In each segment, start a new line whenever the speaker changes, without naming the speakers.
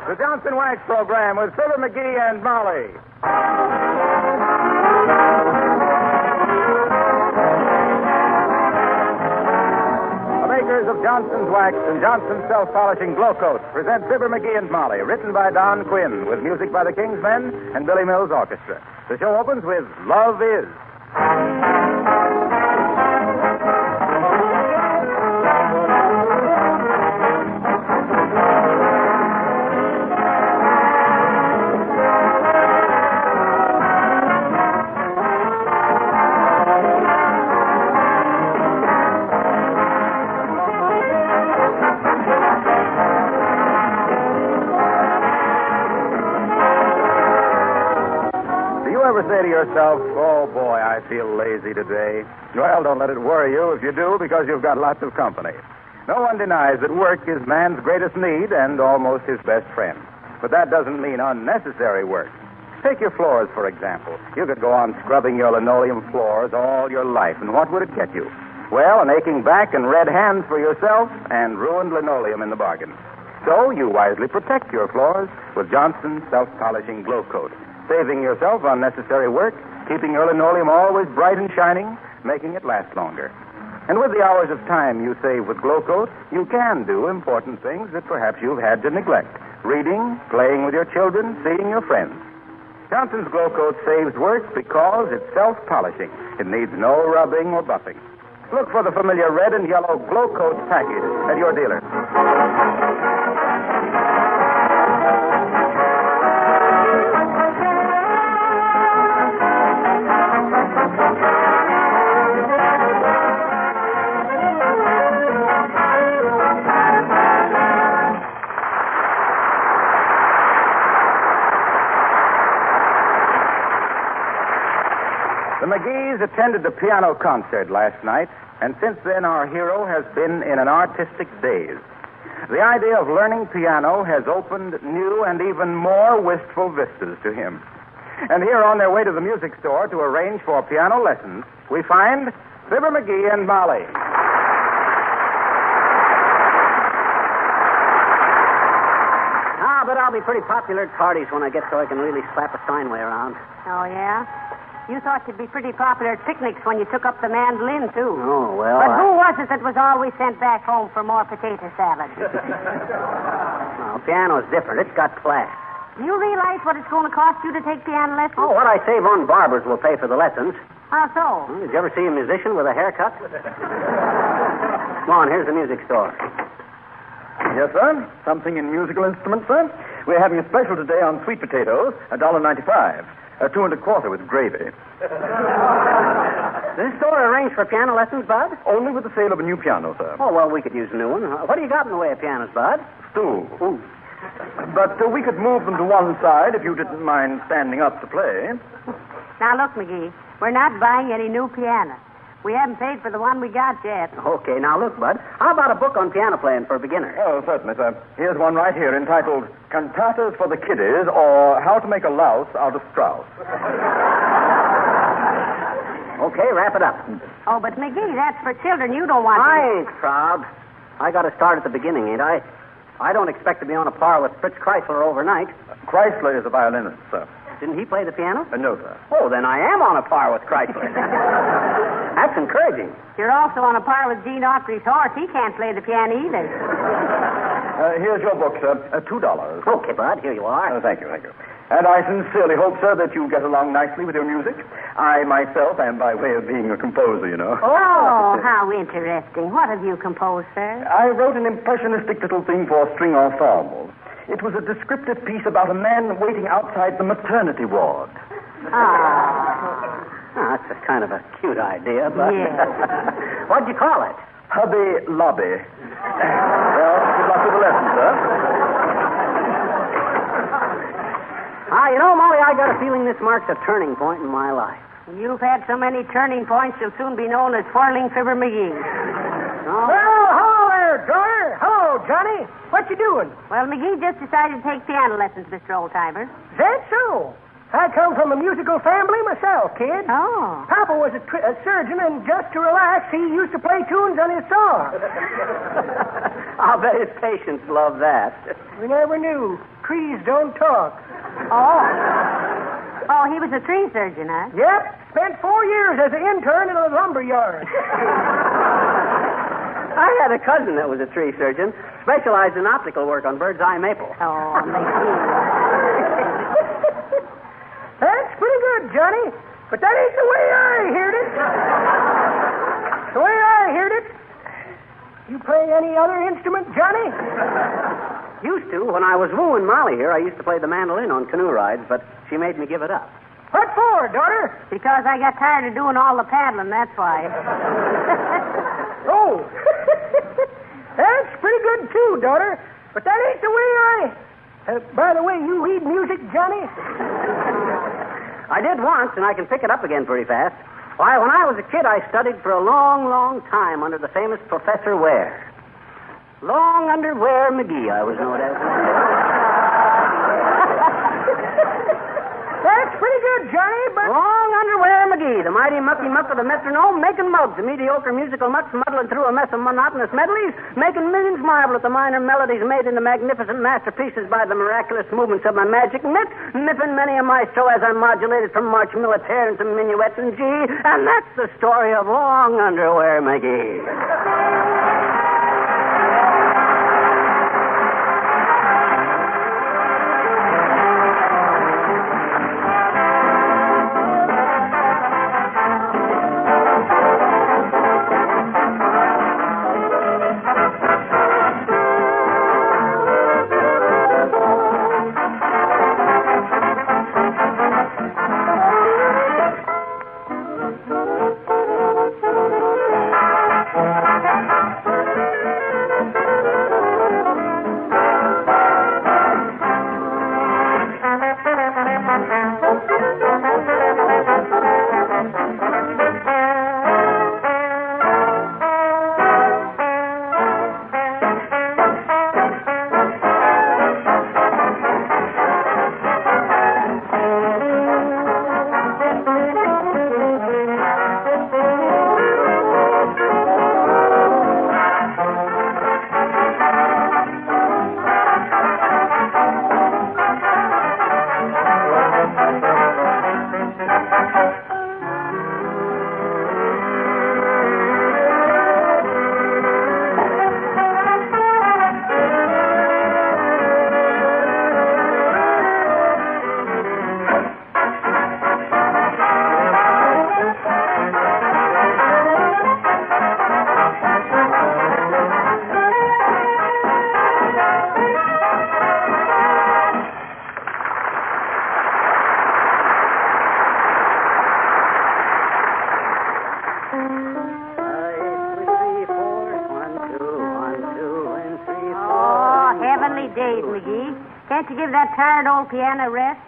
The Johnson Wax Program with Fibber McGee and Molly. The makers of Johnson's Wax and Johnson's Self-Polishing Glow Coat present Fibber McGee and Molly, written by Don Quinn, with music by the King's Men and Billy Mills Orchestra. The show opens with Love Is. Say to yourself, oh, boy, I feel lazy today. Well, don't let it worry you if you do, because you've got lots of company. No one denies that work is man's greatest need and almost his best friend. But that doesn't mean unnecessary work. Take your floors, for example. You could go on scrubbing your linoleum floors all your life, and what would it get you? Well, an aching back and red hands for yourself and ruined linoleum in the bargain. So you wisely protect your floors with Johnson's Self-Polishing Glow Coat, saving yourself unnecessary work, keeping your linoleum always bright and shining, making it last longer. And with the hours of time you save with Glow Coat, you can do important things that perhaps you've had to neglect. Reading, playing with your children, seeing your friends. Johnson's Glow Coat saves work because it's self-polishing. It needs no rubbing or buffing. Look for the familiar red and yellow Glow Coat package at your dealer. The McGees attended the piano concert last night, and since then our hero has been in an artistic daze. The idea of learning piano has opened new and even more wistful vistas to him. And here on their way to the music store to arrange for piano lessons, we find Fibber McGee and Molly.
But I'll be pretty popular at parties when I get so I can really slap a Steinway around.
Oh, yeah? You thought you'd be pretty popular at picnics when you took up the mandolin, too.
Oh, well.
But who was it that was always sent back home for more potato salad?
Well, piano's different. It's got class.
Do you realize what it's going to cost you to take piano lessons?
Oh, what I save on barbers will pay for the lessons.
How so?
Did you ever see a musician with a haircut? Come on, here's the music store.
Yes, sir. Something in musical instruments, sir. We're having a special today on sweet potatoes, $1.95. 2 1/4 with gravy.
This store arranged for piano lessons, Bud?
Only with the sale of a new piano, sir.
Oh, well, we could use a new one. What do you got in the way of pianos, Bud?
Stool.
Ooh.
But we could move them to one side if you didn't mind standing up to play.
Now, look, McGee, we're not buying any new piano. We haven't paid for the one we got yet.
Okay, now look, Bud. How about a book on piano playing for beginners?
Oh, certainly, sir. Here's one right here entitled Cantatas for the Kiddies, or How to Make a Louse Out of Strauss.
Okay, wrap it up.
Oh, but McGee, that's for children. You don't want
I ain't proud. I got to start at the beginning, ain't I? I don't expect to be on a par with Fritz Kreisler overnight.
Chrysler is a violinist, sir.
Didn't he play the piano?
No, sir.
Oh, then I am on a par with Kreisler. That's encouraging.
You're also on a par with Gene Autry's horse. He can't play the piano either.
Here's your book, sir. $2.
Okay, Bud, here you are.
Thank you. And I sincerely hope, sir, that you get along nicely with your music. I myself am by way of being a composer, you know.
Oh, how interesting. What have you composed, sir?
I wrote an impressionistic little thing for string ensemble. It was a descriptive piece about a man waiting outside the maternity ward.
That's a kind of a cute idea, but...
Yeah.
What'd you call it?
Hubby Lobby. Well, good luck with the lesson, sir.
You know, Molly, I got a feeling this marks a turning point in my life.
You've had so many turning points, you'll soon be known as Whirling Fibber McGee.
Oh.
Well, hello there, Johnny. Hello, Johnny. What you doing?
Well, McGee just decided to take piano lessons, Mr. Oldtimer.
That so? I come from a musical family myself, kid.
Oh.
Papa was a surgeon, and just to relax, he used to play tunes on his saw.
I'll bet his patients love that.
We never knew. trees don't talk.
Oh. Oh, he was a tree surgeon, huh?
Yep, spent 4 years as an intern in a lumber yard.
I had a cousin that was a tree surgeon, specialized in optical work on bird's eye maple.
Oh, McGee.
That's pretty good, Johnny, but that ain't the way I heard it. The way I heard it. You play any other instrument, Johnny?
Used to. When I was wooing Molly here, I used to play the mandolin on canoe rides, but she made me give it up.
What for, daughter?
Because I got tired of doing all the paddling, that's why.
Oh. That's pretty good, too, daughter. But that ain't the way I... by the way, you read music, Johnny?
I did once, and I can pick it up again pretty fast. Why, when I was a kid, I studied for a long, long time under the famous Professor Ware. Long Underwear McGee, I was known as.
That's pretty good, Johnny, but...
Long Underwear McGee, the mighty mucky muck of the metronome, making mugs, the mediocre musical mucks muddling through a mess of monotonous medleys, making millions marvel at the minor melodies made into magnificent masterpieces by the miraculous movements of my magic mitt, nipping many a maestro as I modulated from March Militaire into minuet and G, and that's the story of Long Underwear McGee.
Can't you give that tired old piano rest?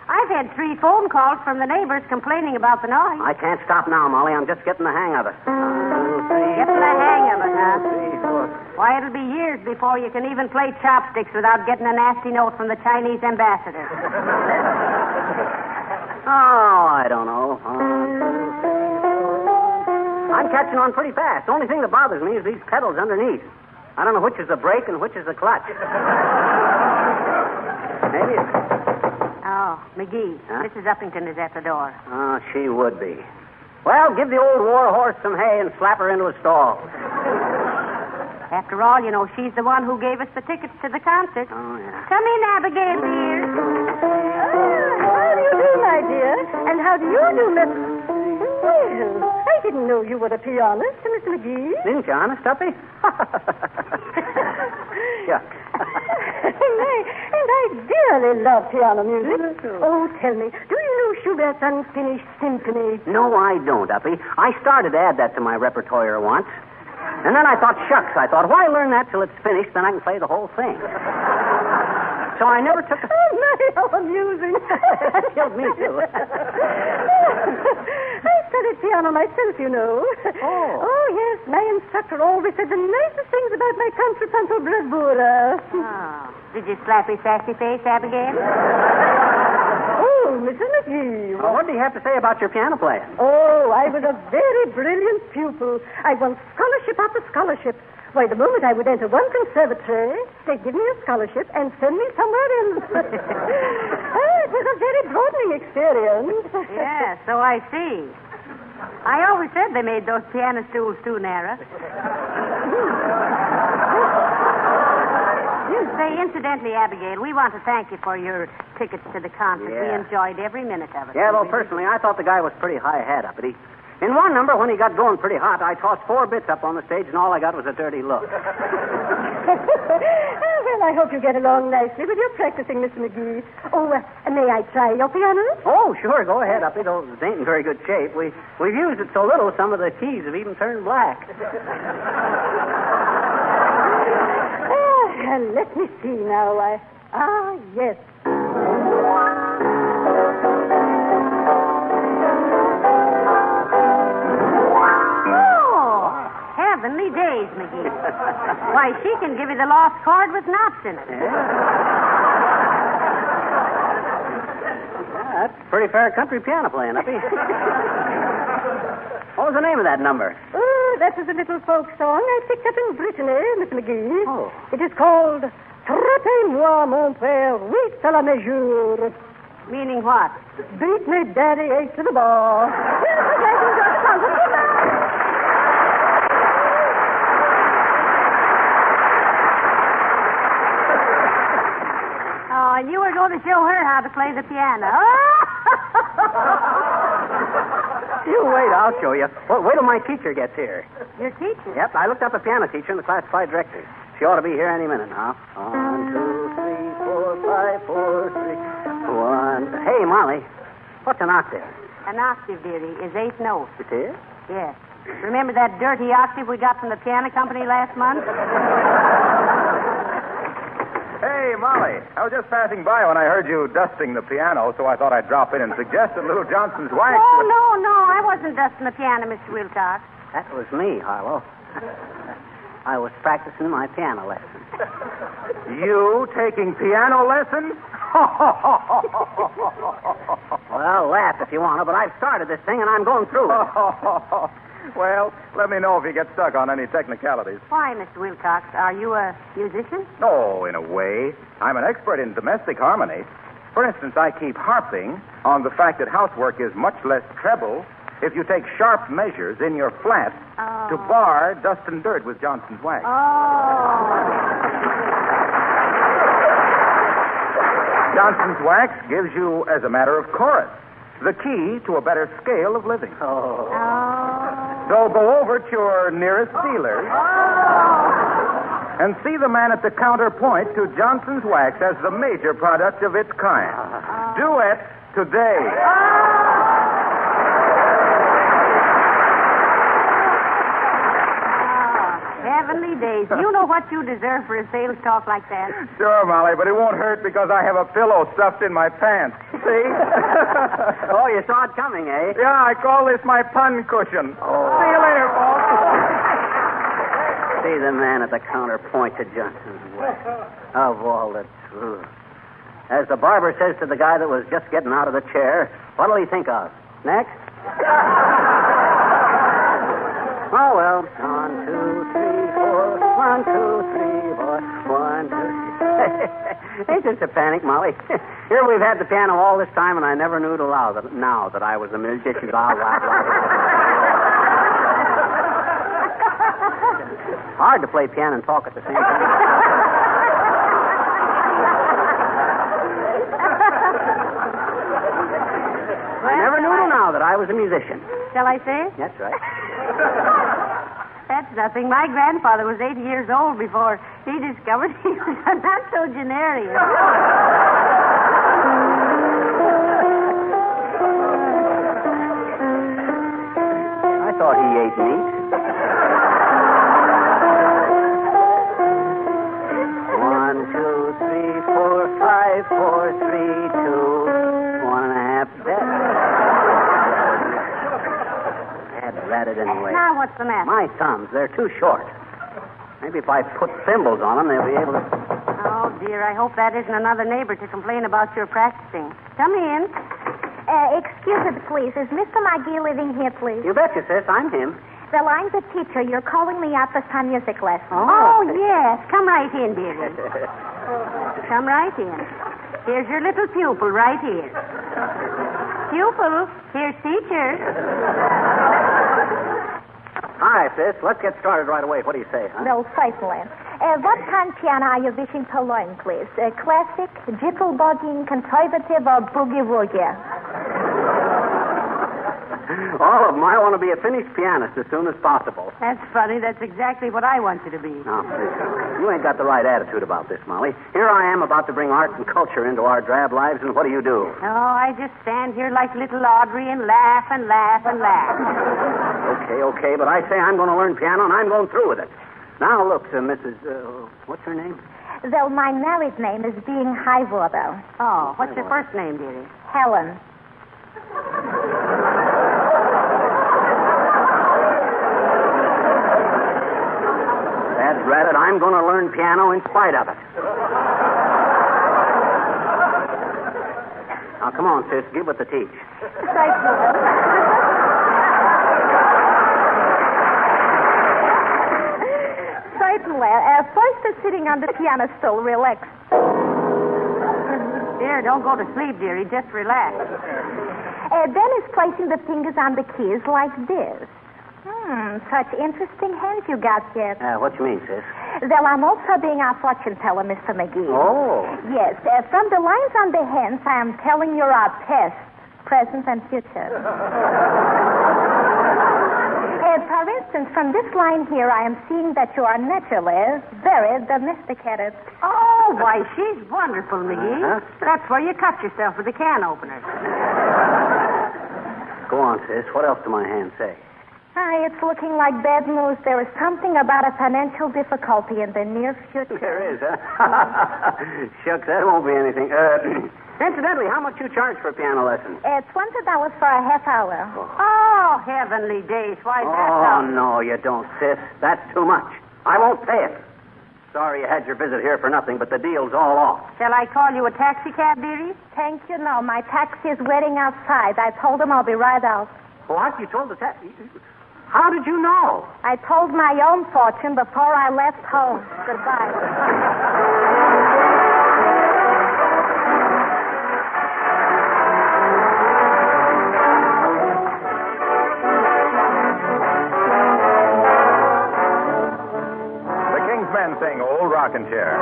I've had 3 phone calls from the neighbors complaining about the noise.
I can't stop now, Molly. I'm just getting the hang of it. 1, 2, 3.
Getting the hang of it, huh?
3, 4.
Why, it'll be years before you can even play chopsticks without getting a nasty note from the Chinese ambassador.
Oh, I don't know. 1, 2, 3, 4. I'm catching on pretty fast. The only thing that bothers me is these pedals underneath. I don't know which is the brake and which is the clutch. Maybe it's...
Oh, McGee,
huh?
Mrs. Upington is at the door.
Oh, she would be. Well, give the old war horse some hay and slap her into a stall.
After all, you know, she's the one who gave us the tickets to the concert.
Oh, yeah.
Come in, Abigail, dear.
How do you do, my dear? And how do you do, Miss... Well, I didn't know you were a pianist, Miss McGee.
Didn't you, honest, Uppy? Yeah.
And I dearly love piano music. Oh, tell me, do you know Schubert's Unfinished Symphony?
No, I don't, Uppy. I started to add that to my repertoire once. And then I thought, shucks, why learn that till it's finished, then I can play the whole thing. So I never took a...
Oh, my, how amusing.
That killed me, too.
I studied piano myself, you know. Oh, yes, my instructor always said the nicest things about my contrapunto bravura.
Oh. Did you slap his sassy face, Abigail?
Oh, Mrs. McGee.
Well, what do you have to say about your piano playing?
Oh, I was a very brilliant pupil. I won scholarship after scholarship. Why, the moment I would enter one conservatory, they'd give me a scholarship and send me somewhere else. It was a very broadening experience.
Yeah, so I see. I always said they made those piano stools too narrow. Say, incidentally, Abigail, we want to thank you for your tickets to the concert.
Yeah.
We enjoyed every minute of it.
Yeah, well, personally, I thought the guy was pretty high-hat up. In one number, when he got going pretty hot, I tossed 4 bits up on the stage, and all I got was a dirty look.
Well, I hope you get along nicely with your practicing, Mr. McGee. Oh, may I try your piano?
Oh, sure, go ahead, Uppy. Though it ain't in very good shape. We've used it so little, some of the keys have even turned black.
Let me see now. Yes.
Oh, heavenly days, McGee. Why, she can give you the lost chord with knots in it.
That's pretty fair country piano playing, Uppy. What was the name of that number?
Oh, that was a little folk song I picked up in Brittany, Miss McGee.
Oh.
It is called Trappez-moi, mon père, huit à la mesure.
Meaning what?
Beat me, daddy, 8 to the bar.
Oh, and you were going to show her how to play the piano.
You wait, I'll show you. Well, wait till my teacher gets here.
Your teacher?
Yep, I looked up a piano teacher in the classified directory. She ought to be here any minute now. 1, 2, 3, 4, 5, 4, 3, 1. Hey, Molly, what's an octave?
An octave, dearie, is 8 notes.
It is?
Yes. Remember that dirty octave we got from the piano company last month?
Hey, Molly, I was just passing by when I heard you dusting the piano, so I thought I'd drop in and suggest that little Johnson's wax.
Oh, no, I wasn't dusting the piano, Mr. Wilcox.
That was me, Harlow. I was practicing my piano lesson.
You taking piano lessons?
Well, laugh if you want to, but I've started this thing and I'm going through it.
Well, let me know if you get stuck on any technicalities.
Why, Mr. Wilcox, are you a musician?
Oh, in a way. I'm an expert in domestic harmony. For instance, I keep harping on the fact that housework is much less treble if you take sharp measures in your flat to bar dust and dirt with Johnson's wax. Johnson's wax gives you, as a matter of course, the key to a better scale of living. So go over to your nearest dealer and see the man at the counter point to Johnson's wax as the major product of its kind. Do it today.
Heavenly days. You know what you deserve for a sales talk like that?
Sure, Molly, but it won't hurt because I have a pillow stuffed in my pants. See?
Oh, you saw it coming, eh?
Yeah, I call this my pun cushion. See you later, folks.
See the man at the counter point to Johnson's wax. Of all the truth. As the barber says to the guy that was just getting out of the chair, what'll he think of? Next? Oh, well. 1, 2, 3, 4. 1, 2, 3, 4. 1, 2, 3. Ain't this a panic, Molly? Here we've had the piano all this time, and I never knew to allow that now that I was a musician. Hard to play piano and talk at the same time. I never knew till now that I was a musician.
Shall I say?
That's right.
That's nothing. My grandfather was 80 years old before he discovered he was a not-so-genarian.
I thought he ate meat. 1, 2, 3, 4, 5, 4, 3, 2, 1.5. That's ratted anyway.
Now what's the matter?
My thumbs, they're too short. Maybe if I put thimbles on them, they'll be able to...
Oh, dear, I hope that isn't another neighbor to complain about your practicing. Come in.
Excuse me, please. Is Mr. McGee living here, please?
You betcha, sis. I'm him.
Well, I'm the teacher. You're calling me out for some music lessons.
Oh,
yes. Come right in, dearie. Come right in. Here's your little pupil right here. Pupil, here's teacher.
Hi, sis. Let's get started right away. What do you say, huh?
No, certainly. What kind of piano are you wishing to learn, please? Classic, jitterbugging, conservative, or boogie-woogie?
All of them. I want to be a finished pianist as soon as possible.
That's funny. That's exactly what I want you to be.
No, you ain't got the right attitude about this, Molly. Here I am about to bring art and culture into our drab lives, and what do?
Oh, I just stand here like little Audrey and laugh and laugh and laugh.
Okay, but I say I'm going to learn piano, and I'm going through with it. Now, look, Mrs. What's her name?
Though my married name is being Highwater.
Oh, what's your first name, dearie?
Helen.
That's ratted. I'm going to learn piano in spite of it. Now, come on, sis. Give it the teach.
Certainly. First is sitting on the piano stool. Relax.
Here, don't go to sleep, dearie. Just relax.
Then is placing the fingers on the keys like this. Such interesting hands you got there.
What you mean, sis?
Well, I'm also being our fortune teller, Mr. McGee.
Oh.
Yes. From the lines on the hands, I am telling you our past, present, and future. For instance, from this line here, I am seeing that you are naturally very domesticated.
Oh, why, she's wonderful, McGee. That's where you cut yourself with a can opener. Go on, sis. What else do my hands say?
It's looking like bad news. There is something about a financial difficulty in the near future.
There is, huh? Shucks, that won't be anything. Incidentally, how much you charge for piano lessons?
$20 for a half hour.
Oh, heavenly days. Why, that's... Oh, no, you don't, sis. That's too much. I won't pay it. Sorry you had your visit here for nothing, but the deal's all off.
Shall I call you a taxi cab, dearie? Thank you, no. My taxi is waiting outside. I told him I'll be right out.
What? You told the taxi... How did you know?
I told my own fortune before I left home. Goodbye.
The King's Men sing Old Rocking Chair.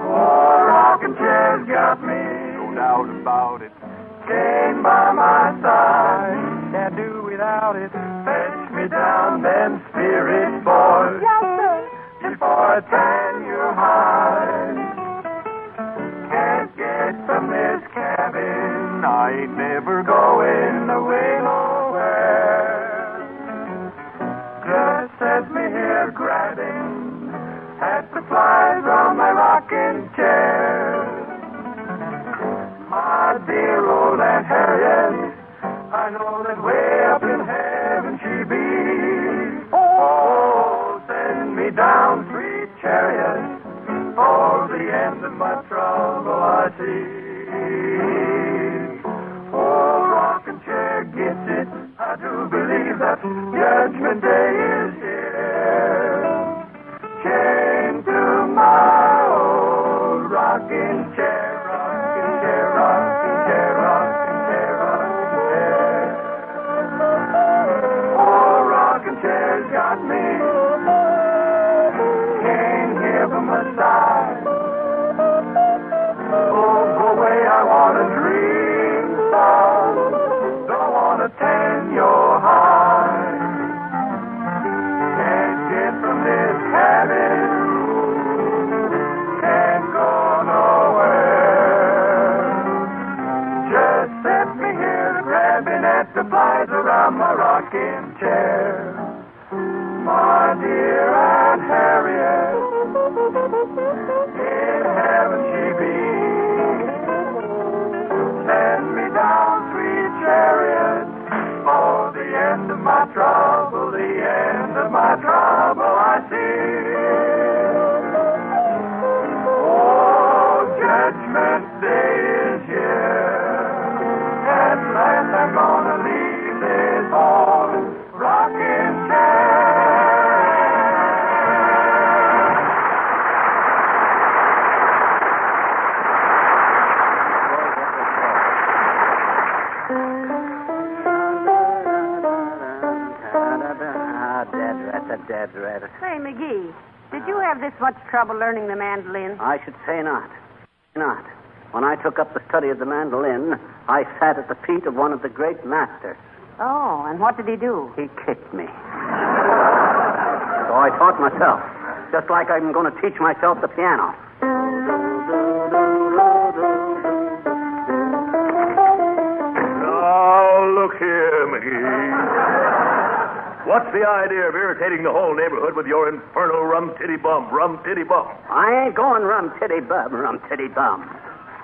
Old rocking chair's got me, no doubt about it. Came by my side, can't do without it. Fetch me down, them spirit boys.
Yes, sir.
Before I tan your hide. Can't get from this cabin, I ain't never going away nowhere. Just set me here grabbing at the flies on my rocking chair. My dear old Aunt Harriet, I know that way up in heaven she be. Oh, send me down, sweet chariot, for the end of my trouble I see. Oh, rocking chair gets it, I do believe that Judgment Day is here. Chained to my old rocking chair. Got me, can't hear from my side. Oh, go away, I want a dream song. Don't want to tan your hide. Can't get from this cabin, can't go nowhere. Just set me here grabbing at the flies around my rocking chair. My dear Aunt Harriet, in heaven she be. Send me down, sweet chariot, for the end of my trouble, the end of my trouble I see. Oh, Judgment Day is here, at last
rats.
Say, McGee, did you have this much trouble learning the mandolin?
I should say not. Not. When I took up the study of the mandolin, I sat at the feet of one of the great masters.
Oh, and what did he do?
He kicked me. So I taught myself, just like I'm going to teach myself the piano.
Oh, look here, McGee. What's the idea of irritating the whole neighborhood with your infernal rum-titty-bum?
I ain't going rum-titty-bum.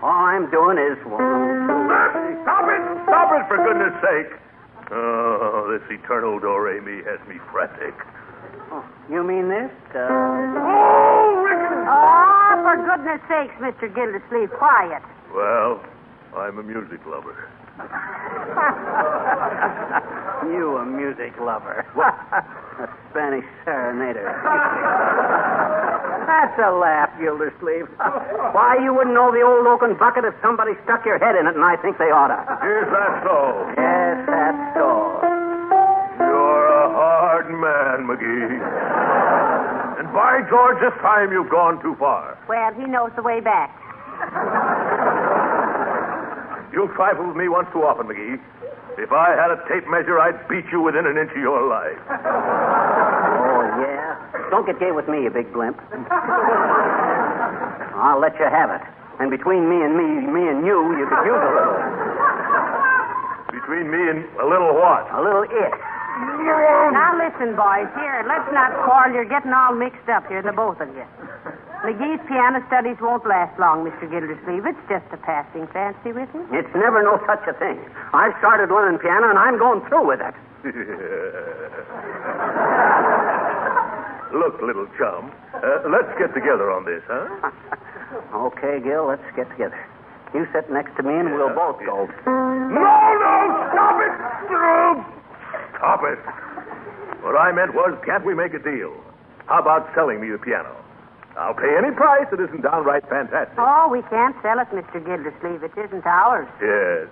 All I'm doing is...
Stop it! Stop it, for goodness sake! Oh, this eternal do-re-mi has me frantic.
Oh, you mean this?
Oh, Rickon!
Oh, for goodness sakes, Mr. Gildersleeve, quiet.
Well, I'm a music lover.
You a music lover. A Spanish serenader. That's a laugh, Gildersleeve. Why, you wouldn't know the old oaken bucket if somebody stuck your head in it, and I think they oughta.
Is that so?
Yes, that's so.
You're a hard man, McGee. And by George, this time you've gone too far.
Well, he knows the way back.
You've trifled with me once too often, McGee. If I had a tape measure, I'd beat you within an inch of your life.
Oh, yeah? Don't get gay with me, you big blimp. I'll let you have it. And between me and you, you could use a little.
Between me and a little what?
A little it.
Now listen, boys. Here, let's not quarrel. You're getting all mixed up here, the both of you. McGee's piano studies won't last long, Mr. Gildersleeve. It's just a passing fancy with him.
It's never no such a thing. I've started learning piano, and I'm going through with it.
Look, little chum, let's get together on this, huh?
Okay, Gil, let's get together. You sit next to me, and we'll both go.
No, stop it! Stop it. What I meant was, can't we make a deal? How about selling me the piano? I'll pay any price that isn't downright fantastic.
Oh, we can't sell it, Mr. Gildersleeve. It isn't ours.
Yes.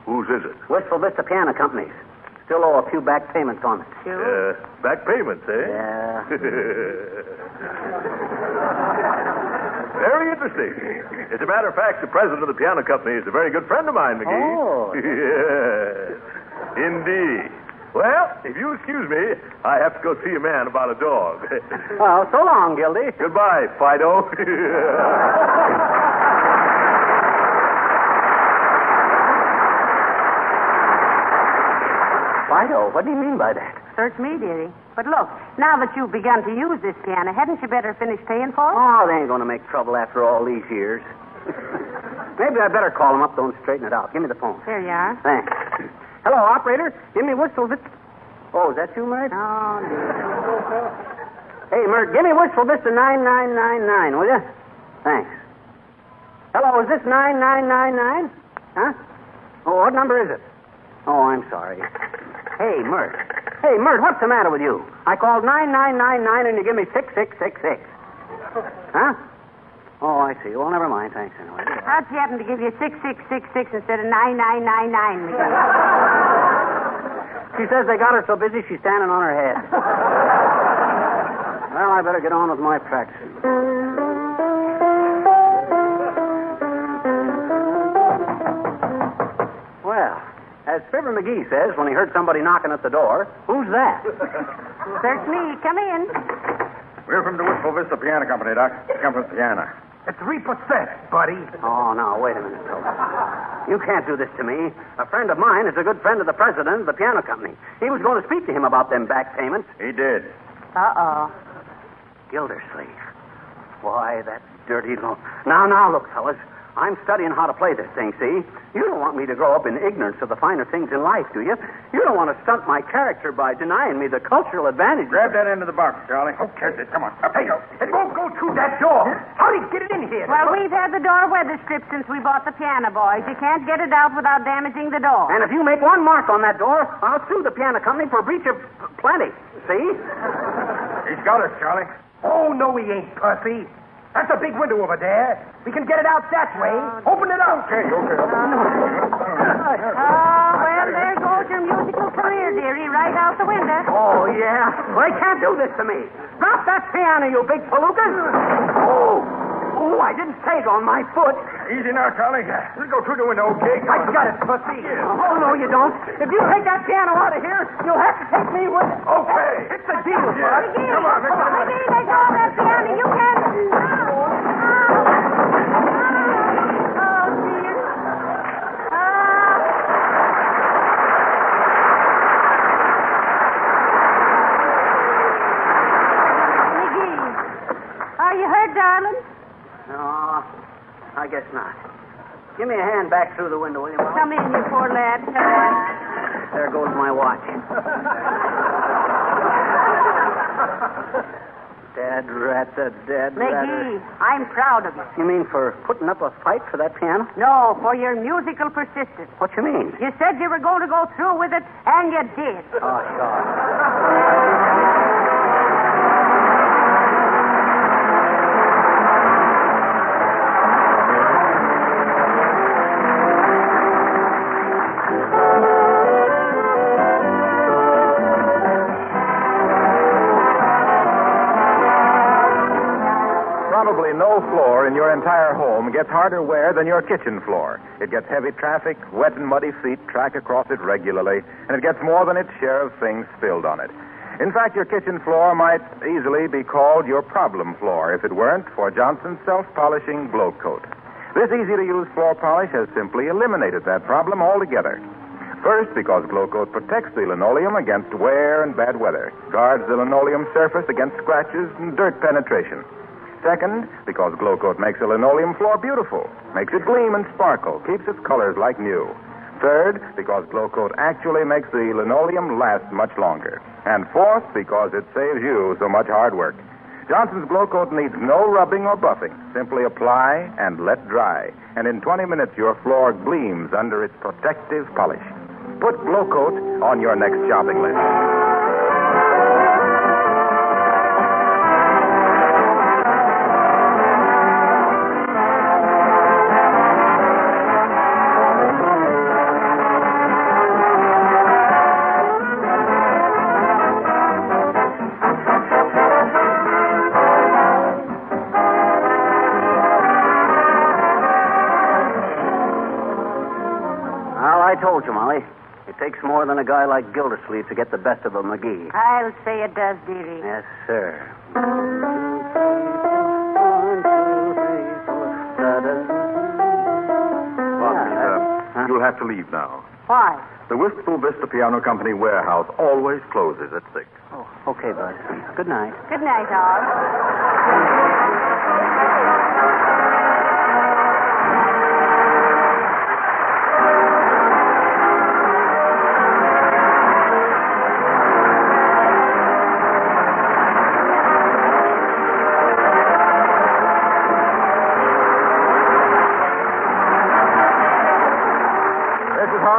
Whose is it?
Wistful Vista Piano Company's. Still owe a few back payments on it.
Sure.
Back payments, eh?
Yeah.
Very interesting. As a matter of fact, the president of the piano company is a very good friend of mine, McGee.
Oh.
Yes. Indeed. Well, if you excuse me, I have to go see a man about a dog.
Well, so long, Gildy.
Goodbye, Fido.
Fido? What do you mean by that?
Search me, dearie. But look, now that you've begun to use this piano, hadn't you better finish paying for it?
Oh, they ain't going to make trouble after all these years. Maybe I better call them up, though, and straighten it out. Give me the phone.
Here you are.
Thanks. Hello, operator. Give me Wistful Vista. Oh, is that you, Mert?
Oh, dear.
Hey, Mert, give me Wistful Vista 9999, will you? Thanks. Hello, is this 9999? Huh? Oh, what number is it? Oh, I'm sorry. Hey, Mert. Hey, Mert, what's the matter with you? I called 9999 and you give me 6666. Huh? Oh, I see. Well, never mind. Thanks, anyway.
How'd she happen to give you 6666 instead of 9999, McGee?
She says they got her so busy she's standing on her head. Well, I better get on with my practice. Well, as Fibber McGee says when he heard somebody knocking at the door, who's that?
Search me. Come in.
We're from the Wistful Vista Piano Company, Doc. Come from piano.
It's repossessed, buddy.
Oh, now, wait a minute, Phil. You can't do this to me. A friend of mine is a good friend of the president of the piano company. He was going to speak to him about them back payments.
He did.
Uh-oh.
Gildersleeve. Why, that dirty little... Now, look, fellas. I'm studying how to play this thing, see? You don't want me to grow up in ignorance of the finer things in life, do you? You don't want to stunt my character by denying me the cultural advantage.
Grab that end of the box, Charlie.
Okay, come on. Up you go. It won't go through that door. How do you get it in here?
Well, we've had the door weather stripped since we bought the piano, boys. You can't get it out without damaging the door.
And if you make one mark on that door, I'll sue the piano company for breach of plenty. See?
He's got us, Charlie.
Oh, no, he ain't, pussy. That's a big window over there. We can get it out that way. Open it up.
Okay.
Well, there goes your musical career, dearie, right out the window.
Oh, yeah. Well, they can't do this to me. Drop that piano, you big palookas. Oh, I didn't say it on my foot.
Easy now, Charlie. We'll go through the window, okay?
I got it, pussy. Oh, no, you don't. If you take that piano out of here, you'll have to take me with it.
Okay.
It's a deal, bud.
McGee,
Come on,
McGee, they go on that piano. You can't. Oh, dear. McGee, are you hurt, darling?
No, I guess not. Give me a hand back through the window, will you, Mom?
Come in, you poor lad. Come on.
There goes my watch. Dead rat, the dead rat.
McGee, I'm proud of you.
You mean for putting up a fight for that piano?
No, for your musical persistence.
What you mean?
You said you were going to go through with it, and you did.
Oh, sure.
Probably no floor in your entire home gets harder wear than your kitchen floor. It gets heavy traffic, wet and muddy feet track across it regularly, and it gets more than its share of things spilled on it. In fact, your kitchen floor might easily be called your problem floor if it weren't for Johnson's self-polishing Glow Coat. This easy-to-use floor polish has simply eliminated that problem altogether. First, because Glow Coat protects the linoleum against wear and bad weather, guards the linoleum surface against scratches and dirt penetration. Second, because Glow Coat makes a linoleum floor beautiful, makes it gleam and sparkle, keeps its colors like new. Third, because Glow Coat actually makes the linoleum last much longer. And fourth, because it saves you so much hard work. Johnson's Glow Coat needs no rubbing or buffing. Simply apply and let dry. And in 20 minutes, your floor gleams under its protective polish. Put Glow Coat on your next shopping list.
I told you, Molly. It takes more than a guy like Gildersleeve to get the best of a McGee.
I'll say it does, dearie.
Yes, sir.
You'll have to leave now.
Why?
The Wistful Vista Piano Company warehouse always closes at 6.
Oh, okay, bud. Good night.
Good night, all.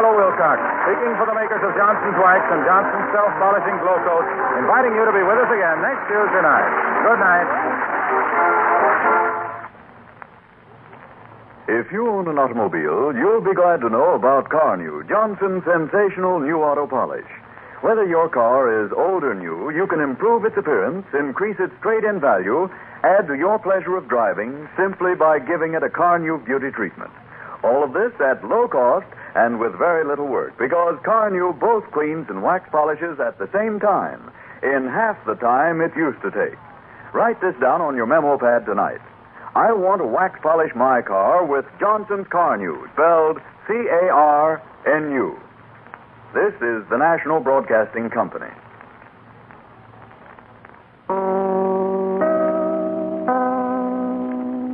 Wilcox, speaking for the makers of Johnson's Wax and Johnson's Self-Polishing Glow Coat, inviting you to be with us again next Tuesday night. Good night.
If you own an automobile, you'll be glad to know about Car New, Johnson's sensational new auto polish. Whether your car is old or new, you can improve its appearance, increase its trade-in value, add to your pleasure of driving simply by giving it a Car New beauty treatment. All of this at low cost and with very little work, because Car New both cleans and wax polishes at the same time, in half the time it used to take. Write this down on your memo pad tonight. I want to wax polish my car with Johnson's Car New, spelled C-A-R-N-U. This is the National Broadcasting Company.